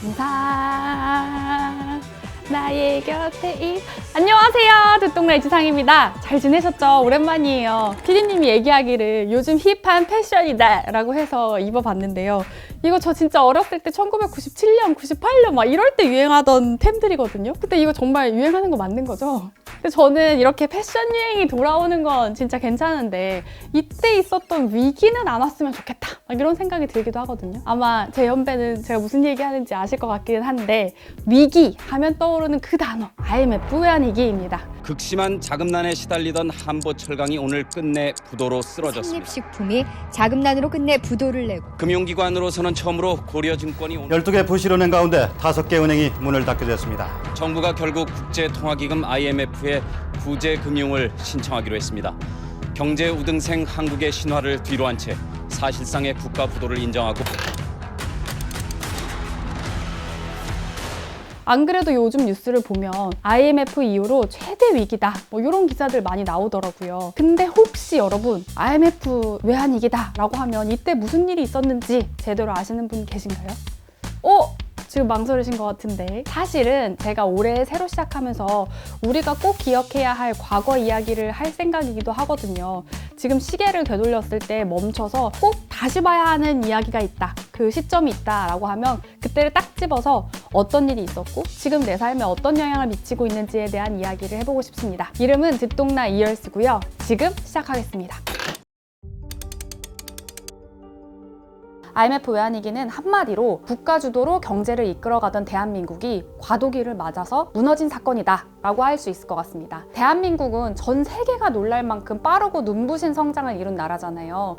항상 나의 곁에 안녕하세요, 듣동네 지상입니다. 잘 지내셨죠? 오랜만이에요. 피디님이 얘기하기를 요즘 힙한 패션이다 라고 해서 입어봤는데요. 이거 저 진짜 어렸을 때 1997년, 98년 막 이럴 때 유행하던 템들이거든요. 근데 이거 정말 유행하는 거 맞는 거죠? 근데 저는 이렇게 패션 유행이 돌아오는 건 진짜 괜찮은데 이때 있었던 위기는 안 왔으면 좋겠다 막 이런 생각이 들기도 하거든요. 아마 제 연배는 제가 무슨 얘기하는지 아실 것 같기는 한데, 위기 하면 떠오르는 그 단어 IMF 외환위기입니다. 극심한 자금난에 시달리던 한보철강이 오늘 끝내 부도로 쓰러졌습니다. 산립식품이 자금난으로 끝내 부도를 내고 금융기관으로서는 처음으로 고려증권이 오늘 12개 부실은행 가운데 5개 은행이 문을 닫게 됐습니다. 정부가 결국 국제통화기금 IMF에 구제 금융을 신청하기로 했습니다. 경제 우등생 한국의 신화를 뒤로 한 채 사실상의 국가 부도를 인정하고 안 그래도 요즘 뉴스를 보면 IMF 이후로 최대 위기다 뭐 이런 기사들 많이 나오더라고요. 근데 혹시 여러분 IMF 외환위기다 라고 하면 이때 무슨 일이 있었는지 제대로 아시는 분 계신가요? 지금 망설이신 것 같은데, 사실은 제가 올해 새로 시작하면서 우리가 꼭 기억해야 할 과거 이야기를 할 생각이기도 하거든요. 지금 시계를 되돌렸을 때 멈춰서 꼭 다시 봐야 하는 이야기가 있다, 그 시점이 있다 라고 하면 그때를 딱 집어서 어떤 일이 있었고 지금 내 삶에 어떤 영향을 미치고 있는지에 대한 이야기를 해보고 싶습니다. 이름은 듣동나 이열스고요. 지금 시작하겠습니다. IMF 외환위기는 한마디로 국가 주도로 경제를 이끌어가던 대한민국이 과도기를 맞아서 무너진 사건이다 라고 할 수 있을 것 같습니다. 대한민국은 전 세계가 놀랄 만큼 빠르고 눈부신 성장을 이룬 나라잖아요.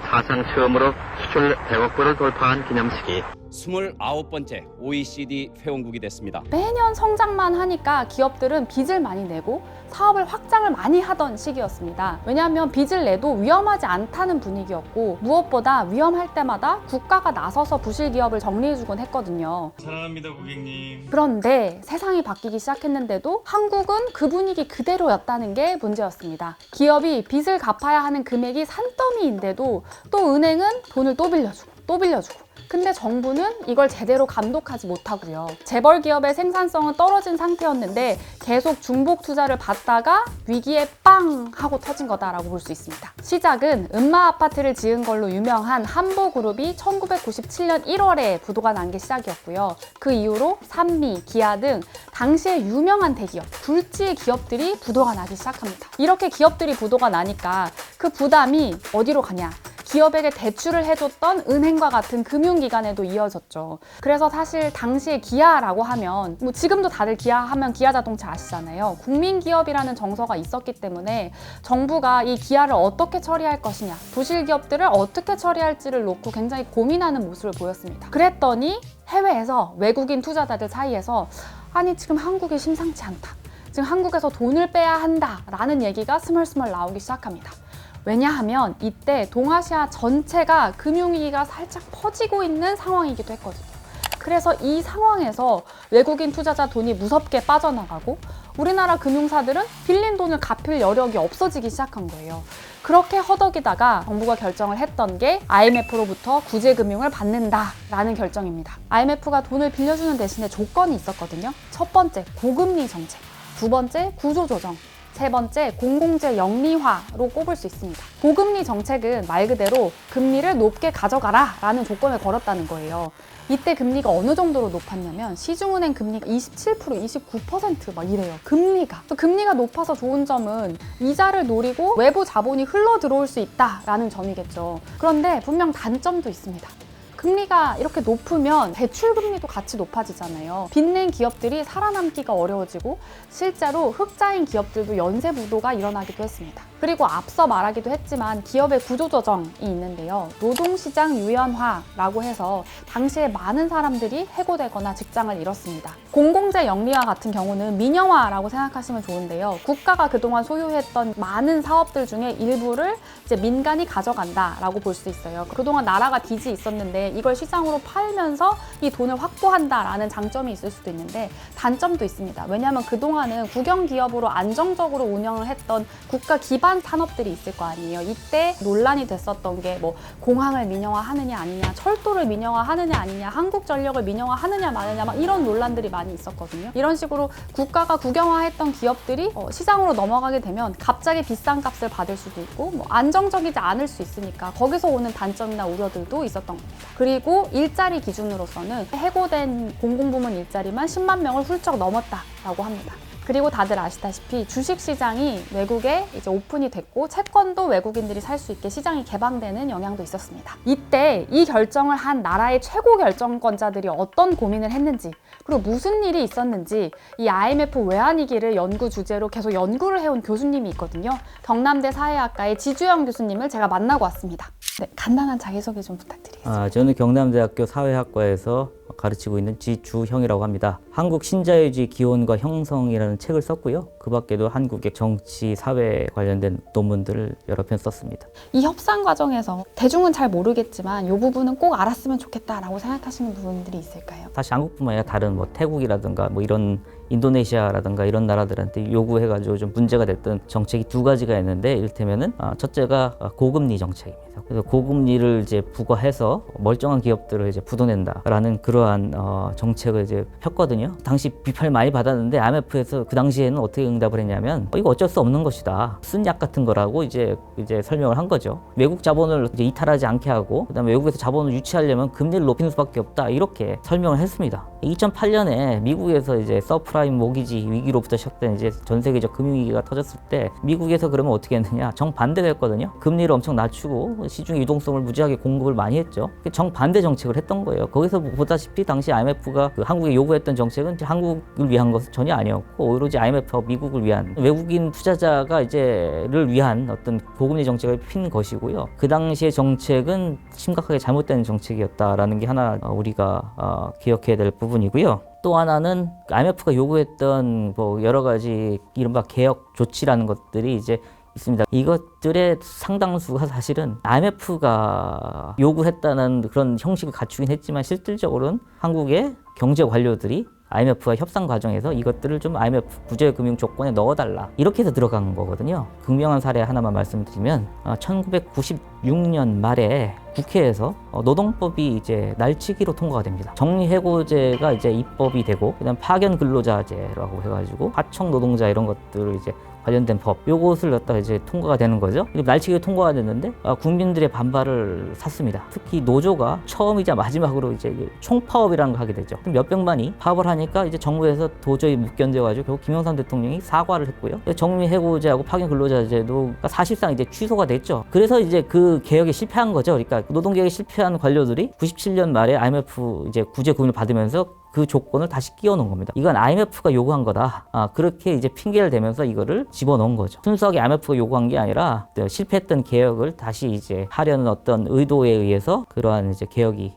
사상 처음으로 수출 100억 불을 돌파한 기념식이 29번째 OECD 회원국이 됐습니다. 매년 성장만 하니까 기업들은 빚을 많이 내고 사업을 확장을 많이 하던 시기였습니다. 왜냐하면 빚을 내도 위험하지 않다는 분위기였고, 무엇보다 위험할 때마다 국가가 나서서 부실 기업을 정리해주곤 했거든요. 사랑합니다, 고객님. 그런데 세상이 바뀌기 시작했는데도 한국은 그 분위기 그대로였다는 게 문제였습니다. 기업이 빚을 갚아야 하는 금액이 산더미인데도 또 은행은 돈을 또 빌려주고 근데 정부는 이걸 제대로 감독하지 못하고요. 재벌 기업의 생산성은 떨어진 상태였는데 계속 중복 투자를 받다가 위기에 빵 하고 터진 거다라고 볼 수 있습니다. 시작은 음마 아파트를 지은 걸로 유명한 한보그룹이 1997년 1월에 부도가 난 게 시작이었고요. 그 이후로 산미, 기아 등 당시에 유명한 대기업, 굴지의 기업들이 부도가 나기 시작합니다. 이렇게 기업들이 부도가 나니까 그 부담이 어디로 가냐? 기업에게 대출을 해줬던 은행과 같은 금융기관에도 이어졌죠. 그래서 사실 당시에 기아라고 하면, 뭐 지금도 다들 기아 하면 기아자동차 아시잖아요. 국민기업이라는 정서가 있었기 때문에 정부가 이 기아를 어떻게 처리할 것이냐, 부실 기업들을 어떻게 처리할지를 놓고 굉장히 고민하는 모습을 보였습니다. 그랬더니 해외에서 외국인 투자자들 사이에서 아니 지금 한국이 심상치 않다, 지금 한국에서 돈을 빼야 한다라는 얘기가 스멀스멀 나오기 시작합니다. 왜냐하면 이때 동아시아 전체가 금융위기가 살짝 퍼지고 있는 상황이기도 했거든요. 그래서 이 상황에서 외국인 투자자 돈이 무섭게 빠져나가고 우리나라 금융사들은 빌린 돈을 갚을 여력이 없어지기 시작한 거예요. 그렇게 허덕이다가 정부가 결정을 했던 게 IMF로부터 구제금융을 받는다라는 결정입니다. IMF가 돈을 빌려주는 대신에 조건이 있었거든요. 첫 번째, 고금리 정책. 두 번째, 구조조정. 세 번째, 공공재 영리화로 꼽을 수 있습니다. 고금리 정책은 말 그대로 금리를 높게 가져가라 라는 조건을 걸었다는 거예요. 이때 금리가 어느 정도로 높았냐면 시중은행 금리가 27%, 29% 막 이래요. 금리가 높아서 좋은 점은 이자를 노리고 외부 자본이 흘러 들어올 수 있다라는 점이겠죠. 그런데 분명 단점도 있습니다. 금리가 이렇게 높으면 대출 금리도 같이 높아지잖아요. 빚낸 기업들이 살아남기가 어려워지고 실제로 흑자인 기업들도 연쇄 부도가 일어나기도 했습니다. 그리고 앞서 말하기도 했지만 기업의 구조조정이 있는데요. 노동시장 유연화라고 해서 당시에 많은 사람들이 해고되거나 직장을 잃었습니다. 공공재 영리화 같은 경우는 민영화라고 생각하시면 좋은데요. 국가가 그동안 소유했던 많은 사업들 중에 일부를 이제 민간이 가져간다라고 볼 수 있어요. 그동안 나라가 빚이 있었는데 이걸 시장으로 팔면서 이 돈을 확보한다라는 장점이 있을 수도 있는데 단점도 있습니다. 왜냐하면 그동안은 국영기업으로 안정적으로 운영을 했던 국가 기반 산업들이 있을 거 아니에요. 이때 논란이 됐었던 게 뭐 공항을 민영화하느냐 아니냐, 철도를 민영화하느냐 아니냐, 한국전력을 민영화하느냐 마느냐 막 이런 논란들이 많이 있었거든요. 이런 식으로 국가가 국영화했던 기업들이 시장으로 넘어가게 되면 갑자기 비싼 값을 받을 수도 있고 뭐 안정적이지 않을 수 있으니까 거기서 오는 단점이나 우려들도 있었던 겁니다. 그리고 일자리 기준으로서는 해고된 공공부문 일자리만 10만 명을 훌쩍 넘었다라고 합니다. 그리고 다들 아시다시피 주식시장이 외국에 이제 오픈이 됐고 채권도 외국인들이 살 수 있게 시장이 개방되는 영향도 있었습니다. 이때 이 결정을 한 나라의 최고 결정권자들이 어떤 고민을 했는지 그리고 무슨 일이 있었는지 이 IMF 외환위기를 연구 주제로 계속 연구를 해온 교수님이 있거든요. 경남대 사회학과의 지주영 교수님을 제가 만나고 왔습니다. 네, 간단한 자기소개 좀 부탁드리겠습니다. 저는 경남대학교 사회학과에서 가르치고 있는 지주형이라고 합니다. 한국 신자유주의 기원과 형성이라는 책을 썼고요. 그 밖에도 한국의 정치, 사회 관련된 논문들을 여러 편 썼습니다. 이 협상 과정에서 대중은 잘 모르겠지만 이 부분은 꼭 알았으면 좋겠다라고 생각하시는 부분들이 있을까요? 사실 한국뿐만 아니라 다른 뭐 태국이라든가 뭐 이런 인도네시아라든가 이런 나라들한테 요구해가지고 좀 문제가 됐던 정책이 두 가지가 있는데 이를테면은 첫째가 고금리 정책입니다. 그래서 고금리를 이제 부과해서 멀쩡한 기업들을 이제 부도낸다라는 그러한 정책을 이제 폈거든요. 당시 비판을 많이 받았는데 IMF에서 그 당시에는 어떻게 응답을 했냐면 이거 어쩔 수 없는 것이다. 쓴 약 같은 거라고 이제 설명을 한 거죠. 외국 자본을 이제 이탈하지 않게 하고 그다음에 외국에서 자본을 유치하려면 금리를 높이는 수밖에 없다. 이렇게 설명을 했습니다. 2008년에 미국에서 이제 서프라임 모기지 위기로부터 시작된 이제 전 세계적 금융위기가 터졌을 때 미국에서 그러면 어떻게 했느냐? 정반대가 했거든요. 금리를 엄청 낮추고 시중 유동성을 무지하게 공급을 많이 했죠. 정반대 정책을 했던 거예요. 거기서 보다시피 당시 IMF가 한국에 요구했던 정책은 한국을 위한 것은 전혀 아니었고 오히려 이제 IMF와 미국을 위한 외국인 투자자가 이제를 위한 어떤 고금리 정책을 핀 것이고요. 그 당시의 정책은 심각하게 잘못된 정책이었다라는 게 하나 우리가 기억해야 될 부분이고요. 또 하나는 IMF가 요구했던 뭐 여러 가지 이른바 개혁 조치라는 것들이 이제 있습니다. 이것들의 상당수가 사실은 IMF가 요구했다는 그런 형식을 갖추긴 했지만 실질적으로는 한국의 경제 관료들이 IMF와 협상 과정에서 이것들을 좀 IMF 구제금융 조건에 넣어달라 이렇게 해서 들어간 거거든요. 극명한 사례 하나만 말씀드리면 1996년 말에 국회에서 노동법이 이제 날치기로 통과가 됩니다. 정리해고제가 이제 입법이 되고 그다음 파견 근로자제라고 해가지고 하청 노동자 이런 것들을 이제 관련된 법 요것을 갖다가 이제 통과가 되는 거죠. 날치기로 통과가 됐는데 국민들의 반발을 샀습니다. 특히 노조가 처음이자 마지막으로 이제 총파업이라는 걸 하게 되죠. 몇백만이 파업을 하니까 이제 정부에서 도저히 못 견뎌가지고 결국 김영삼 대통령이 사과를 했고요. 정리해고제하고 파견 근로자제도 사실상 이제 취소가 됐죠. 그래서 이제 그 개혁에 실패한 거죠. 그러니까 노동개혁에 실패한 관료들이 97년 말에 IMF 이제 구제금을 받으면서 그 조건을 다시 끼워놓은 겁니다. 이건 IMF가 요구한 거다. 그렇게 이제 핑계를 대면서 이거를 집어넣은 거죠. 순수하게 IMF가 요구한 게 아니라 실패했던 개혁을 다시 이제 하려는 어떤 의도에 의해서 그러한 이제 개혁이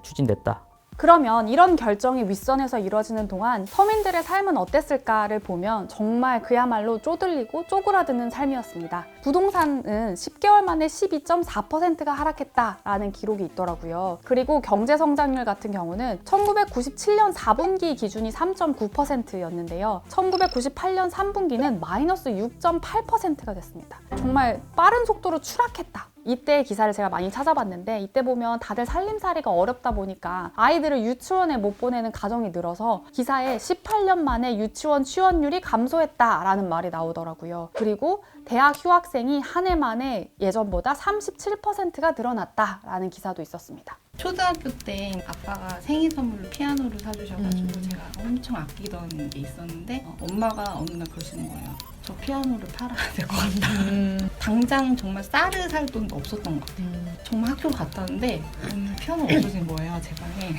추진됐다. 그러면 이런 결정이 윗선에서 이루어지는 동안 서민들의 삶은 어땠을까를 보면 정말 그야말로 쪼들리고 쪼그라드는 삶이었습니다. 부동산은 10개월 만에 12.4%가 하락했다라는 기록이 있더라고요. 그리고 경제 성장률 같은 경우는 1997년 4분기 기준이 3.9%였는데요. 1998년 3분기는 마이너스 6.8%가 됐습니다. 정말 빠른 속도로 추락했다. 이때 기사를 제가 많이 찾아봤는데 이때 보면 다들 살림살이가 어렵다 보니까 아이들을 유치원에 못 보내는 가정이 늘어서 기사에 18년 만에 유치원 취원율이 감소했다라는 말이 나오더라고요. 그리고 대학 휴학생이 한 해 만에 예전보다 37%가 늘어났다라는 기사도 있었습니다. 초등학교 때 아빠가 생일 선물로 피아노를 사주셔가지고 제가 엄청 아끼던 게 있었는데 엄마가 어느 날 그러시는 거예요. 저 피아노를 팔아야 될 것 같다. 당장 정말 쌀을 살 돈도 없었던 것 같아요. 정말 학교 갔다 왔는데 피아노 없어진 거예요, 제 방에.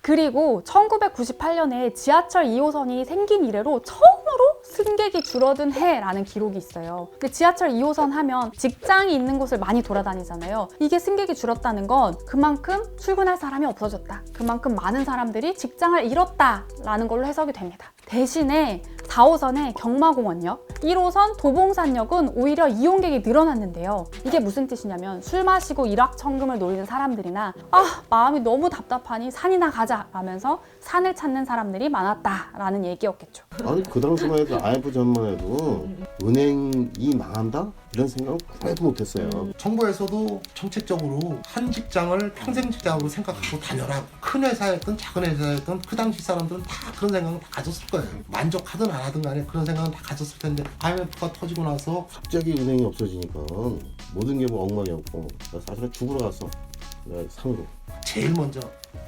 그리고 1998년에 지하철 2호선이 생긴 이래로 처음으로 승객이 줄어든 해라는 기록이 있어요. 근데 지하철 2호선 하면 직장이 있는 곳을 많이 돌아다니잖아요. 이게 승객이 줄었다는 건 그만큼 출근할 사람이 없어졌다. 그만큼 많은 사람들이 직장을 잃었다라는 걸로 해석이 됩니다. 대신에 4호선의 경마공원역 1호선 도봉산역은 오히려 이용객이 늘어났는데요. 이게 무슨 뜻이냐면 술 마시고 일확천금을 노리는 사람들이나 마음이 너무 답답하니 산이나 가자 라면서 산을 찾는 사람들이 많았다라는 얘기였겠죠. 아니 그 당시만 해도 IMF 전만 해도 은행이 망한다? 이런 생각을 꿈에도 못했어요. 정부에서도 정책적으로 한 직장을 평생 직장으로 생각하고 다녀라. 큰 회사였든 작은 회사였든 그 당시 사람들은 다 그런 생각을 다 가졌을 거예요. 만족하든 안 하든 간에 그런 생각은 다 가졌을 텐데 IMF가 터지고 나서 갑자기 은행이 없어지니까 모든 게 뭐 엉망이었고 사실은 죽으러 갔어. 내가 상으로. 제일 먼저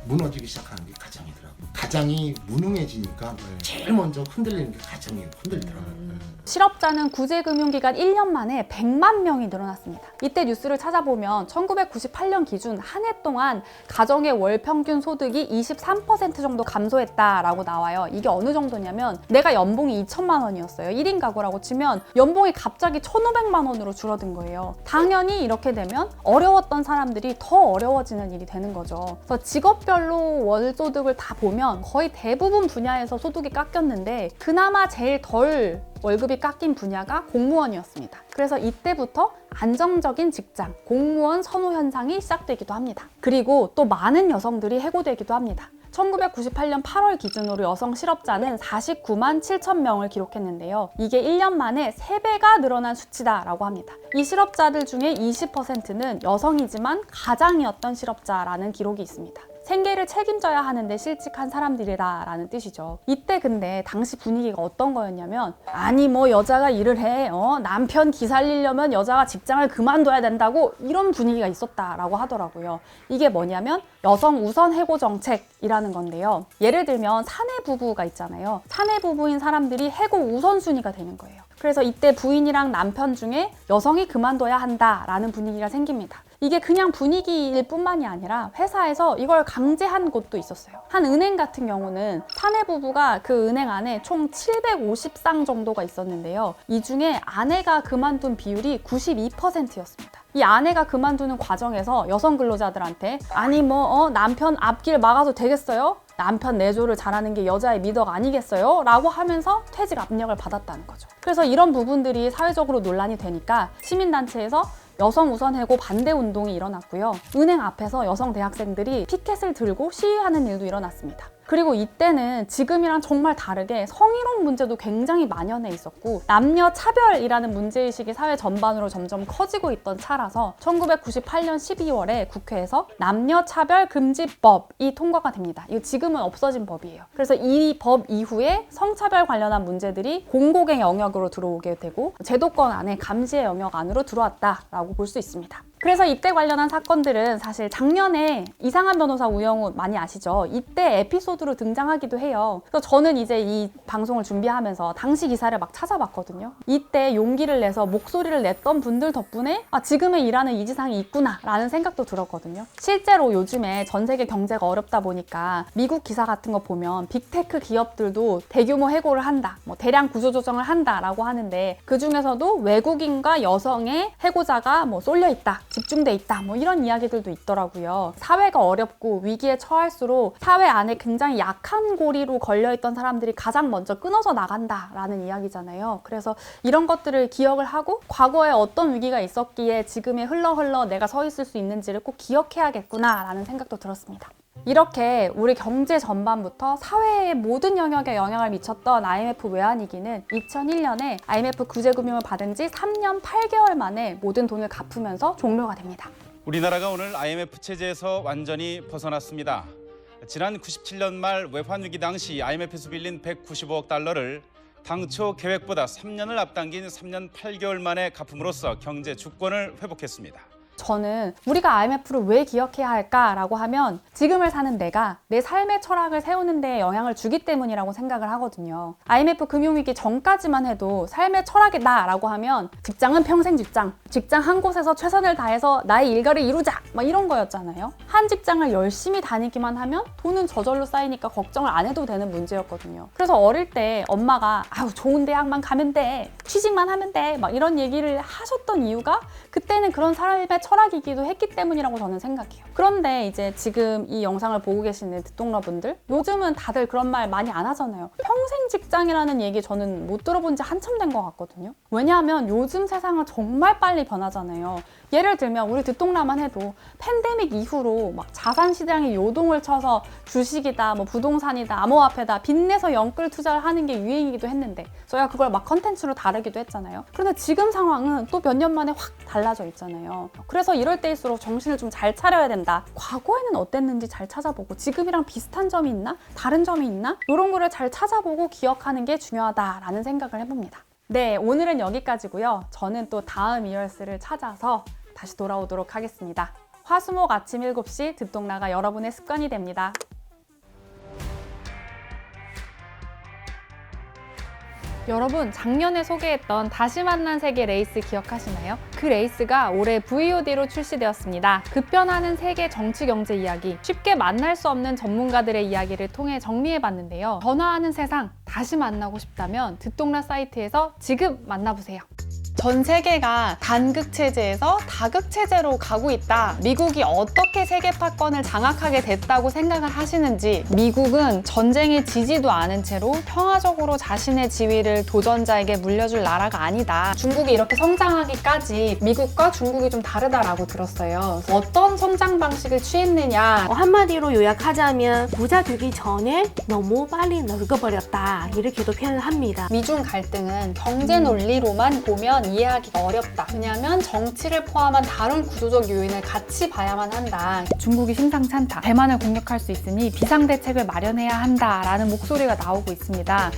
무너지기 시작하는 게 가정이더라고요. 가장이 무능해지니까 제일 먼저 흔들리는 게 가정이 흔들리더라고요. 실업자는 구제금융기간 1년 만에 100만 명이 늘어났습니다. 이때 뉴스를 찾아보면 1998년 기준 한 해 동안 가정의 월 평균 소득이 23% 정도 감소했다라고 나와요. 이게 어느 정도냐면 내가 연봉이 2천만 원이었어요. 1인 가구라고 치면 연봉이 갑자기 1,500만 원으로 줄어든 거예요. 당연히 이렇게 되면 어려웠던 사람들이 더 어려워지는 일이 되는 거죠. 그래서 직업별로 월소득을 다 보면 거의 대부분 분야에서 소득이 깎였는데 그나마 제일 덜 월급이 깎인 분야가 공무원이었습니다. 그래서 이때부터 안정적인 직장, 공무원 선호 현상이 시작되기도 합니다. 그리고 또 많은 여성들이 해고되기도 합니다. 1998년 8월 기준으로 여성 실업자는 49만 7천 명을 기록했는데요. 이게 1년 만에 3배가 늘어난 수치다라고 합니다. 이 실업자들 중에 20%는 여성이지만 가장이었던 실업자라는 기록이 있습니다. 생계를 책임져야 하는데 실직한 사람들이다라는 뜻이죠. 이때 근데 당시 분위기가 어떤 거였냐면 아니 뭐 여자가 일을 해 남편 기 살리려면 여자가 직장을 그만둬야 된다고 이런 분위기가 있었다라고 하더라고요. 이게 뭐냐면 여성 우선 해고 정책이라는 건데요. 예를 들면 사내 부부가 있잖아요. 사내 부부인 사람들이 해고 우선순위가 되는 거예요. 그래서 이때 부인이랑 남편 중에 여성이 그만둬야 한다라는 분위기가 생깁니다. 이게 그냥 분위기일 뿐만이 아니라 회사에서 이걸 강제한 곳도 있었어요. 한 은행 같은 경우는 사내 부부가 그 은행 안에 총 750상 정도가 있었는데요. 이 중에 아내가 그만둔 비율이 92%였습니다. 이 아내가 그만두는 과정에서 여성 근로자들한테 아니 뭐 남편 앞길 막아도 되겠어요? 남편 내조를 잘하는 게 여자의 미덕 아니겠어요? 라고 하면서 퇴직 압력을 받았다는 거죠. 그래서 이런 부분들이 사회적으로 논란이 되니까 시민단체에서 여성 우선 해고 반대 운동이 일어났고요. 은행 앞에서 여성 대학생들이 피켓을 들고 시위하는 일도 일어났습니다. 그리고 이때는 지금이랑 정말 다르게 성희롱 문제도 굉장히 만연해 있었고 남녀 차별이라는 문제의식이 사회 전반으로 점점 커지고 있던 차라서 1998년 12월에 국회에서 남녀 차별 금지법이 통과가 됩니다. 이거 지금은 없어진 법이에요. 그래서 이 법 이후에 성차별 관련한 문제들이 공공의 영역으로 들어오게 되고 제도권 안에 감시의 영역 안으로 들어왔다라고 볼 수 있습니다. 그래서 이때 관련한 사건들은 사실 작년에 이상한 변호사 우영우 많이 아시죠? 이때 에피소드로 등장하기도 해요. 그래서 저는 이제 이 방송을 준비하면서 당시 기사를 막 찾아봤거든요. 이때 용기를 내서 목소리를 냈던 분들 덕분에 지금의 일하는 이지상이 있구나 라는 생각도 들었거든요. 실제로 요즘에 전 세계 경제가 어렵다 보니까 미국 기사 같은 거 보면 빅테크 기업들도 대규모 해고를 한다, 뭐 대량 구조조정을 한다라고 하는데 그 중에서도 외국인과 여성의 해고자가 뭐 쏠려 있다, 집중돼 있다, 뭐 이런 이야기들도 있더라고요. 사회가 어렵고 위기에 처할수록 사회 안에 굉장히 약한 고리로 걸려있던 사람들이 가장 먼저 끊어져 나간다라는 이야기잖아요. 그래서 이런 것들을 기억을 하고 과거에 어떤 위기가 있었기에 지금의 흘러 내가 서 있을 수 있는지를 꼭 기억해야겠구나라는 생각도 들었습니다. 이렇게 우리 경제 전반부터 사회의 모든 영역에 영향을 미쳤던 IMF 외환위기는 2001년에 IMF 구제금융을 받은 지 3년 8개월 만에 모든 돈을 갚으면서 종료가 됩니다. 우리나라가 오늘 IMF 체제에서 완전히 벗어났습니다. 지난 97년 말 외환위기 당시 IMF에서 빌린 195억 달러를 당초 계획보다 3년을 앞당긴 3년 8개월 만에 갚음으로써 경제 주권을 회복했습니다. 저는 우리가 IMF를 왜 기억해야 할까라고 하면 지금을 사는 내가 내 삶의 철학을 세우는 데 영향을 주기 때문이라고 생각을 하거든요. IMF 금융위기 전까지만 해도 삶의 철학이다라고 하면 직장은 평생 직장 한 곳에서 최선을 다해서 나의 일과를 이루자 막 이런 거였잖아요. 한 직장을 열심히 다니기만 하면 돈은 저절로 쌓이니까 걱정을 안 해도 되는 문제였거든요. 그래서 어릴 때 엄마가 아우 좋은 대학만 가면 돼, 취직만 하면 돼 막 이런 얘기를 하셨던 이유가 그때는 그런 사람의 철학이기도 했기 때문이라고 저는 생각해요. 그런데 이제 지금 이 영상을 보고 계시는 듣동러분들, 요즘은 다들 그런 말 많이 안 하잖아요. 평생 직장이라는 얘기 저는 못 들어본 지 한참 된 것 같거든요. 왜냐하면 요즘 세상은 정말 빨리 변하잖아요. 예를 들면 우리 듣동라만 해도 팬데믹 이후로 막 자산 시장이 요동을 쳐서 주식이다, 뭐 부동산이다, 암호화폐다 빚내서 영끌 투자를 하는 게 유행이기도 했는데 저희가 그걸 막 컨텐츠로 다루기도 했잖아요. 그런데 지금 상황은 또 몇 년 만에 확 달라져 있잖아요. 그래서 이럴 때일수록 정신을 좀 잘 차려야 된다. 과거에는 어땠는지 잘 찾아보고 지금이랑 비슷한 점이 있나? 다른 점이 있나? 이런 거를 잘 찾아보고 기억하는 게 중요하다라는 생각을 해봅니다. 네, 오늘은 여기까지고요. 저는 또 다음 이얼스를 찾아서 다시 돌아오도록 하겠습니다. 화수목 아침 7시 듣동라가 여러분의 습관이 됩니다. 여러분, 작년에 소개했던 다시 만난 세계 레이스 기억하시나요? 그 레이스가 올해 VOD로 출시되었습니다. 급변하는 세계 정치 경제 이야기, 쉽게 만날 수 없는 전문가들의 이야기를 통해 정리해봤는데요. 변화하는 세상 다시 만나고 싶다면 듣동라 사이트에서 지금 만나보세요. 전 세계가 단극 체제에서 다극 체제로 가고 있다. 미국이 어떻게 세계파권을 장악하게 됐다고 생각을 하시는지, 미국은 전쟁에 지지도 않은 채로 평화적으로 자신의 지위를 도전자에게 물려줄 나라가 아니다. 중국이 이렇게 성장하기까지 미국과 중국이 좀 다르다라고 들었어요. 어떤 성장 방식을 취했느냐. 한마디로 요약하자면 부자 되기 전에 너무 빨리 늙어버렸다. 이렇게도 표현을 합니다. 미중 갈등은 경제 논리로만 보면 이해하기가 어렵다. 왜냐하면 정치를 포함한 다른 구조적 요인을 같이 봐야만 한다. 중국이 심상치 않다. 대만을 공격할 수 있으니 비상대책을 마련해야 한다라는 목소리가 나오고 있습니다.